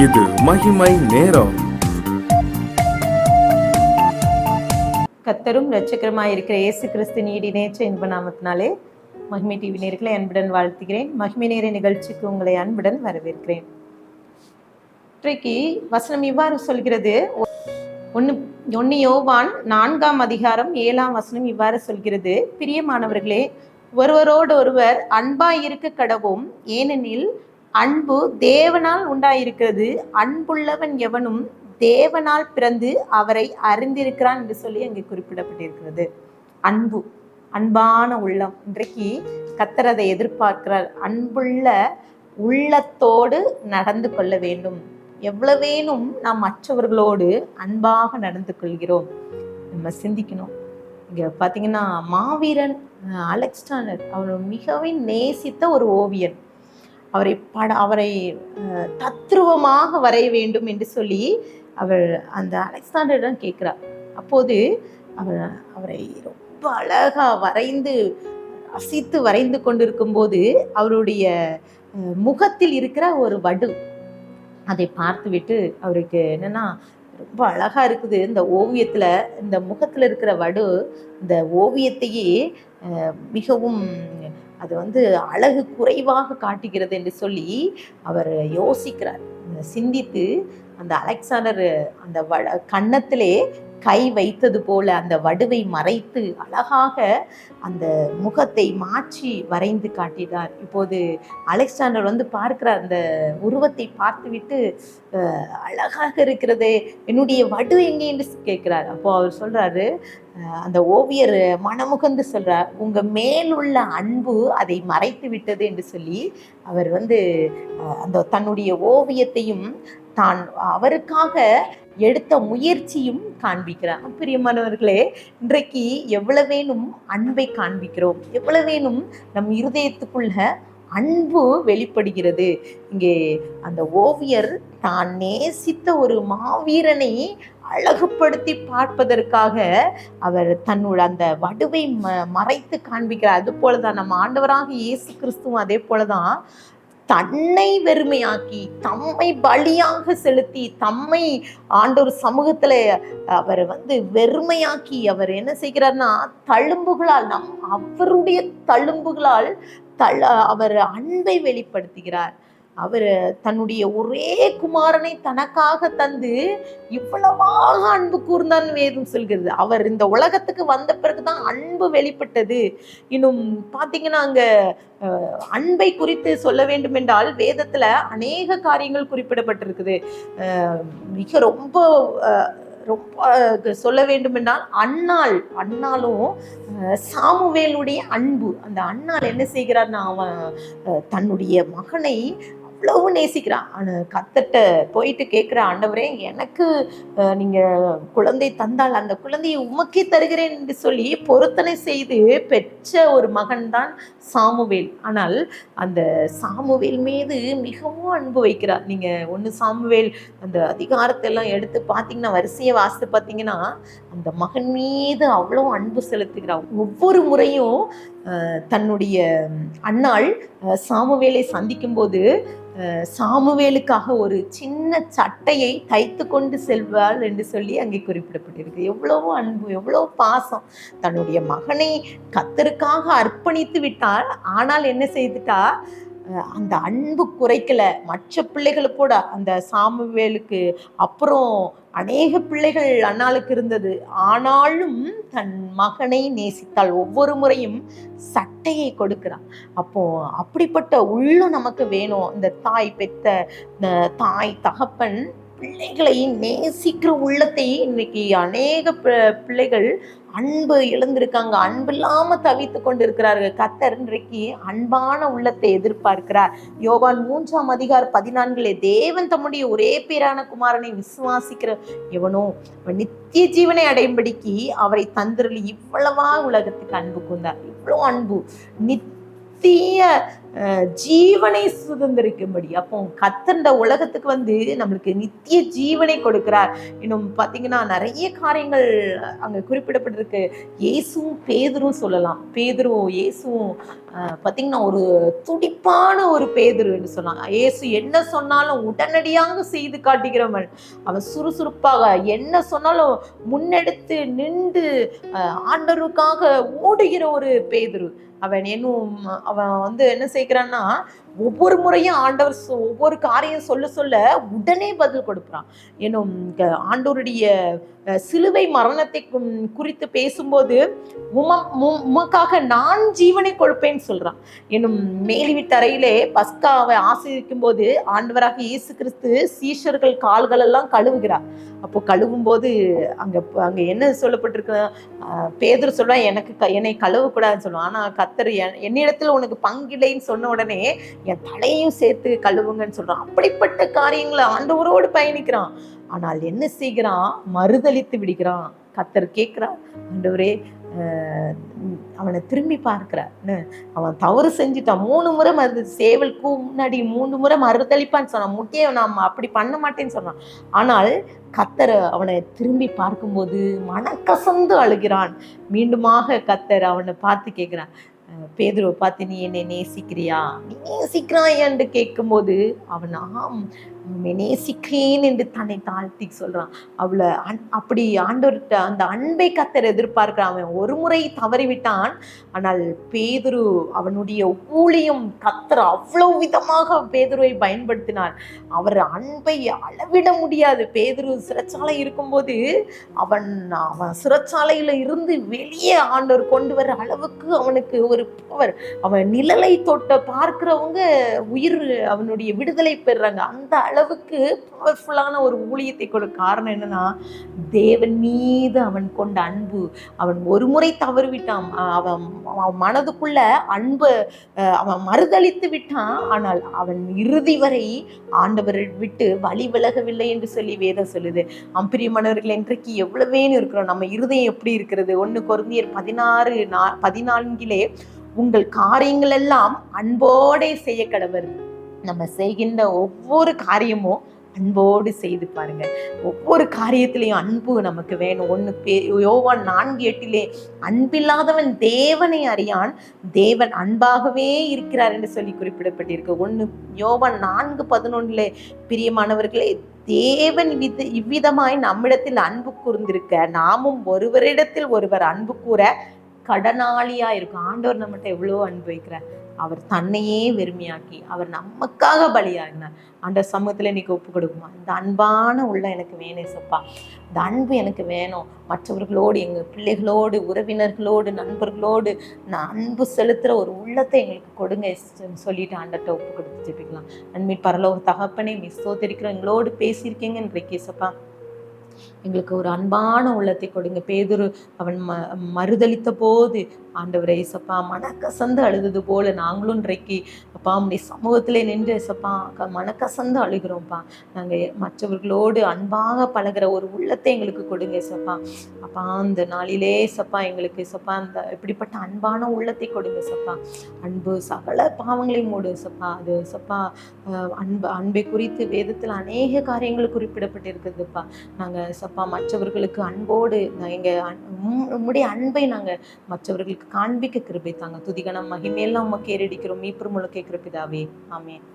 இது மகிமை நேரம். கர்த்தரும் இரட்சகருமாய் இருக்கிற இயேசு கிறிஸ்து நீடினேற்ற இன்ப நாமத்தினாலே மகிமை டிவி நேயர்களை அன்புடன் வாழ்த்துகிறேன். மகிமை நேர நிகழ்ச்சிக்கு உங்களை அன்புடன் வரவேற்கிறேன். இன்றைக்கு வசனம் இவ்வாறு சொல்கிறது. 1 யோவான் 4ஆம் அதிகாரம் 7ஆம் வசனம் இவ்வாறு சொல்கிறது. பிரியமானவர்களே, ஒருவரோடு ஒருவர் அன்பாய் இருக்க கடவோம், ஏனெனில் அன்பு தேவனால் உண்டாயிருக்கிறது. அன்புள்ளவன் எவனும் தேவனால் பிறந்து அவரை அறிந்திருக்கிறான் என்று சொல்லி அங்கே குறிப்பிடப்பட்டிருக்கிறது. அன்பு, அன்பான உள்ளம். இன்றைக்கு கர்த்தர் அதை எதிர்பார்க்கிறார். அன்புள்ள உள்ளத்தோடு நடந்து கொள்ள வேண்டும். எவ்வளவேனும் நாம் மற்றவர்களோடு அன்பாக நடந்து கொள்கிறோம். நம்ம சிந்திக்கணும். இங்க பார்த்தீங்கன்னா, மாவீரன் அலெக்சாண்டர் அவர் மிகவும் நேசித்த ஒரு ஓவியன். அவரை தத்ரூபமாக வரைய வேண்டும் என்று சொல்லி அவர் அந்த அலெக்சாண்டரிடம் கேட்கிறார். அப்போது அவரை ரொம்ப அழகா ரசித்து வரைந்து கொண்டிருக்கும் போது அவருடைய முகத்தில் இருக்கிற ஒரு வடு அதை பார்த்து விட்டு அவருக்கு என்னன்னா, ரொம்ப அழகா இருக்குது இந்த ஓவியத்துல, இந்த முகத்துல இருக்கிற வடு இந்த ஓவியத்தையே மிகவும் அது அழகு குறைவாக காட்டுகிறது என்று சொல்லி அவர் யோசிக்கிறார். சிந்தித்து அந்த அலெக்சாண்டர் அந்த கன்னத்திலே கை வைத்தது போல அந்த வடுவை மறைத்து அழகாக அந்த முகத்தை மாற்றி வரைந்து காட்டினார். இப்போது அலெக்சாண்டர் பார்க்கிறார். அந்த உருவத்தை பார்த்துவிட்டு அழகாக இருக்கிறதே, என்னுடைய வடு எங்கே என்று கேட்கிறார். அப்போ அவர் சொல்றாரு, அந்த ஓவியர் மனமுகந்து சொல்றார், உங்க மேலுள்ள அன்பு அதை மறைத்து விட்டது என்று சொல்லி அவர் அந்த தன்னுடைய ஓவியத்தையும் தான் அவருக்காக எடுத்த முயற்சியும் காண்பிக்கிறார். பிரியமானவர்களே, இன்றைக்கு எவ்வளவேனும் அன்பை காண்பிக்கிறோம், எவ்வளவேனும் நம் இருதயத்துக்குள்ள அன்பு வெளிப்படுகிறது. இங்கே அந்த ஓவியர் தான் நேசித்த ஒரு மாவீரனை அழகுபடுத்தி பார்ப்பதற்காக அவர் தன்னுடைய அந்த வடுவை மறைத்து காண்பிக்கிறார். அது போலதான் நம்ம ஆண்டவராக இயேசு கிறிஸ்துவும் அதே போலதான் தன்னை வெறுமையாக்கி, தம்மை பலியாக செலுத்தி, தம்மை ஆண்டவர் சமூகத்துல அவர் வெறுமையாக்கி அவர் என்ன செய்கிறார்னா, தழும்புகளால் அவருடைய தழும்புகளால் அவர் அன்பை வெளிப்படுத்துகிறார். அவர் தன்னுடைய ஒரே குமாரனை தனக்காக தந்து இவ்வளவாக அன்பு கூர்ந்தான் வேதம் சொல்கிறது. அவர் இந்த உலகத்துக்கு வந்த பிறகுதான் அன்பு வெளிப்பட்டது. இன்னும் பார்த்தீங்கன்னா, அங்க அன்பை குறித்து சொல்ல வேண்டும் என்றால் வேதத்துல அநேக காரியங்கள் குறிப்பிடப்பட்டிருக்குது. மிக ரொம்ப சொல்ல வேண்டும் என்றால் அண்ணாலும் சாமுவேலுடைய அன்பு. அந்த அண்ணால் என்ன செய்கிறார்னா, அவன் தன்னுடைய மகனை அவ்வளவு நேசிக்கிறான். கர்த்தர்ட்ட போயிட்டு கேட்கிற, ஆண்டவரே, எனக்கு நீங்க குழந்தை தந்தால் அந்த குழந்தையை உமக்கே தருகிறேன் என்று சொல்லி பொருத்தனை செய்து பெற்ற ஒரு மகன் தான் சாமுவேல். ஆனால் அந்த சாமுவேல் மீது மிகவும் அன்பு வைக்கிறார். நீங்க 1 சாமுவேல் அந்த அதிகாரத்தை எல்லாம் எடுத்து பார்த்தீங்கன்னா, வரிசையை வாசித்து பார்த்தீங்கன்னா, அந்த மகன் மீது அவ்வளோ அன்பு செலுத்துகிறார். ஒவ்வொரு முறையும் தன்னுடைய அன்னாள் சாமுவேலை சந்திக்கும் போது சாமுவேலுக்காக ஒரு சின்ன சட்டையை தைத்து கொண்டு செல்வாள் என்று சொல்லி அங்கே குறிப்பிடப்பட்டிருக்கு. எவ்வளவோ அன்பு, எவ்வளோ பாசம். தன்னுடைய மகனை கர்த்தருக்காக அர்ப்பணித்து விட்டாள். ஆனால் என்ன செய்துட்டா, அந்த அன்பு குறைக்கல. மற்ற பிள்ளைகளை கூட அந்த சாமுவேலுக்கு அப்புறம் அநேக பிள்ளைகள் அண்ணாளுக்கு இருந்தது. ஆனாலும் தன் மகனை நேசித்தாள். ஒவ்வொரு முறையும் சட்டையை கொடுக்கிறான். அப்போ அப்படிப்பட்ட உள்ளம் நமக்கு வேணும். இந்த தாய் தகப்பன் பிள்ளைகளை நேசிக்கிற உள்ளத்தை இன்னைக்கு அநேக பிள்ளைகள் அன்பு இழந்திருக்காங்க. அன்பு இல்லாம தவித்து கொண்டு இருக்கிறார்கள். கர்த்தர் இன்றைக்கு அன்பான உள்ளத்தை எதிர்பார்க்கிறார். யோவான் 3ஆம் அதிகாரம் 14 தேவன் தம்முடைய ஒரே பேரான குமாரனை விசுவாசிக்கிற எவனோ நித்திய ஜீவனை அடையும்படிக்கு அவரை தந்திரலி இவ்வளவா உலகத்துக்கு அன்பு கொண்டார். இவ்வளோ அன்பு, நித்திய ஜீவனை சுதந்திரிக்கும்படி. அப்போ கத்தர் உலகத்துக்கு நம்மளுக்கு நித்திய ஜீவனை கொடுக்கிறார். இன்னும் பார்த்தீங்கன்னா நிறைய காரியங்கள் அங்க குறிப்பிடப்பட்டிருக்கு. இயேசுவும் பேதுரும் சொல்லலாம். பேதுருவும் இயேசுவும் பார்த்தீங்கன்னா ஒரு துடிப்பான ஒரு பேதுரு என்று சொல்லலாம். இயேசு என்ன சொன்னாலும் உடனடியாக செய்து காட்டுகிறவன். அவன் சுறுசுறுப்பாக என்ன சொன்னாலும் முன்னெடுத்து நின்று ஆண்டவருக்காக ஓடுகிற ஒரு பேதுரு. அவன் என்ன செய்கிறான்னா, ஒவ்வொரு முறையும் ஆண்டவர் ஒவ்வொரு காரியம் சொல்ல சொல்ல உடனே பதில் கொடுக்குறான். என்னும் ஆண்டவருடைய சிலுவை மரணத்தை குறித்து பேசும்போது உமக்காக நான் ஜீவனை கொடுப்பேன்னு சொல்றான். என்னும் மேல் வீட்டறையிலே பஸ்காவை ஆசீர்வதிக்கும் போது ஆண்டவராக இயேசு கிறிஸ்து சீஷர்கள் கால்கள் எல்லாம் கழுவுகிறார். அப்போ கழுவும் போது அங்க என்ன சொல்லப்பட்டிருக்கு, பேதுரு சொல்றான், என்னை கழுவக்கூடாதுன்னு சொல்லுவான். ஆனா கர்த்தர் என்னிடத்துல உனக்கு பங்கில்லைன்னு சொன்ன உடனே என் தலையும் சேர்த்து கழுவுங்கன்னு சொல்றான். அப்படிப்பட்ட காரியங்களை ஆண்டவரோடு பயணிக்கிறான். ஆனால் என்ன செய்கிறான், மறுதலித்து விடுகிறான். கர்த்தர் கேட்கிறார், ஆண்டவரே அவனை திரும்பி பார்க்கிறார். அவன் தவறு செஞ்சுட்டான். 3 முறை சேவலுக்கு முன்னாடி 3 முறை மறுதளிப்பான்னு சொன்னான். முட்டையை நான் அப்படி பண்ண மாட்டேன்னு சொன்னான். ஆனால் கர்த்தர் அவனை திரும்பி பார்க்கும்போது மனக்கசந்து அழுகிறான். மீண்டுமாக கர்த்தர் அவனை பார்த்து கேட்கிறான், பேதுருவை பார்த்து, நீ என்னை நேசிக்கிறியா, நீ நேசிக்கிறாயான்னு கேட்கும்போது அவன் ஆம் நேசிக்கிறேன் என்று தன்னை தாழ்த்தி சொல்றான். அவளை அப்படி ஆண்டவர்கிட்ட அந்த அன்பை கர்த்தர் எதிர்பார்க்கிறான். அவன் ஒரு முறை தவறிவிட்டான். ஆனால் பேதுரு அவனுடைய ஊழியம் கர்த்தர் அவ்வளவு விதமாக பேதுருவை பயன்படுத்தினார். அவர் அன்பை அளவிட முடியாது. பேதுரு சிறைச்சாலை இருக்கும்போது அவன் சிறைச்சாலையில இருந்து வெளியே ஆண்டவர் கொண்டு வர அளவுக்கு அவனுக்கு ஒரு பவர். அவன் நிழலை தொட்ட பார்க்கிறவங்க உயிர் அவனுடைய விடுதலை பெறுறாங்க. அந்த அளவுக்கு பவர்ஃபுல்லான ஒரு ஊழியத்தை கொடுக்க காரணம் என்னன்னா, தேவன் மீது அவன் கொண்ட அன்பு. அவன் ஒரு முறை தவறு விட்டான். அவன் மனதுக்குள்ள அன்பு அவன் மறுதளித்து விட்டான். ஆனால் அவன் இறுதி வரை ஆண்டவரை விட்டு வழி விலகவில்லை என்று சொல்லி வேதம் சொல்லுது. பிரியமானவர்களே, இன்றைக்கு எவ்வளவேன்னு இருக்கிறோம். நம்ம இருதயம் எப்படி இருக்கிறது? 1 கொரிந்தியர் 16:14 உங்கள் காரியங்கள் எல்லாம் அன்போടെ செய்ய கடவர். நம்ம செய்கின்ற ஒவ்வொரு காரியமும் அன்போடு செய்து பாருங்க. ஒவ்வொரு காரியத்திலையும் அன்பு நமக்கு வேணும். யோவான் 4:8 அன்பில்லாதவன் தேவனை அறியான், தேவன் அன்பாகவே இருக்கிறார் என்று சொல்லி குறிப்பிடப்பட்டிருக்கு. யோவான் 4:11 பிரியமானவர்களே, தேவன் இவ்விதமாய் நம்மிடத்தில் அன்பு கூர்ந்திருக்க நாமும் ஒருவரிடத்தில் ஒருவர் அன்பு கூற கடனாளியா இருக்கும். ஆண்டவர் நம்மகிட்ட எவ்வளோ அன்பு வைக்கிறார். அவர் தன்னையே வெறுமையாக்கி அவர் நமக்காக பலியாகினார். அந்த சமூகத்துல இன்னைக்கு ஒப்பு கொடுக்குமா, இந்த அன்பான உள்ள எனக்கு வேணும் சப்பா, இந்த அன்பு எனக்கு வேணும். மற்றவர்களோடு, எங்கள் பிள்ளைகளோடு, உறவினர்களோடு, நண்பர்களோடு நான் அன்பு செலுத்துகிற ஒரு உள்ளத்தை எங்களுக்கு கொடுங்க சொல்லிட்டு ஆண்டர்கிட்ட ஒப்பு கொடுத்து ஜெபிக்கலாம். அன்பின் பரலோக தகப்பனே, ஸ்தோத்திரிக்கிறோம். எங்களோடு பேசியிருக்கீங்க இன்றைக்கு சப்பா. எங்களுக்கு ஒரு அன்பான உள்ளத்தை கொடுங்க. பேதுரு அவன் மறுதளித்த போது ஆண்டவரே சப்பா மனக்கசந்து அழுது போல நாங்களும் இன்றைக்கு அப்பா உடைய சமூகத்திலே நின்று சப்பா மனக்கசந்து அழுகிறோம்ப்பா. நாங்கள் மற்றவர்களோடு அன்பாக பழகிற ஒரு உள்ளத்தை எங்களுக்கு கொடுங்க சப்பா. அப்பா அந்த நாளிலே சப்பா எங்களுக்கு சப்பா அந்த இப்படிப்பட்ட அன்பான உள்ளத்தை கொடுங்க சப்பா. அன்பு சகல பாவங்களை மூடு சப்பா. அது சப்பா அன்பை குறித்து வேதத்தில் அநேக காரியங்கள் குறிப்பிடப்பட்டிருக்குதுப்பா. நாங்கள் சப்பா மற்றவர்களுக்கு அன்போடு உம்முடைய அன்பை நாங்கள் மற்றவர்களுக்கு காண்பிக்க கிருபை தாங்க. துதிகணம் மகிமையெல்லாம் உமக்கு ஏறடிக்கிறோம். மீட்பர் மூலம் கேட்கிற பிதாவே, ஆமென்.